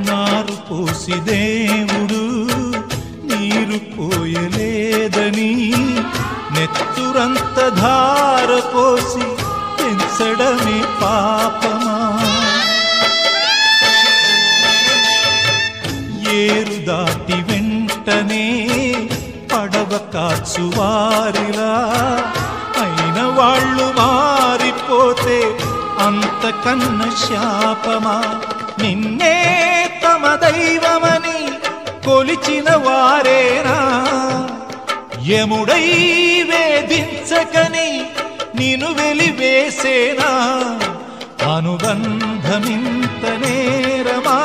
నారు పోసి దేవుడు నీరు పోయలేదని నెత్తురంత ధార పోసి పెంచడమే పాపమా? ఏరు దాటి వెంటనే పడవ కాచువారిలా అయిన వాళ్ళు మారిపోతే అంతకన్న శాపమా? నిన్నే తమ దైవమని కొలిచిన వారేనా యముడై వేధించకని నిన్ను వెలివేసేనా? అనుబంధమింత నేరమా?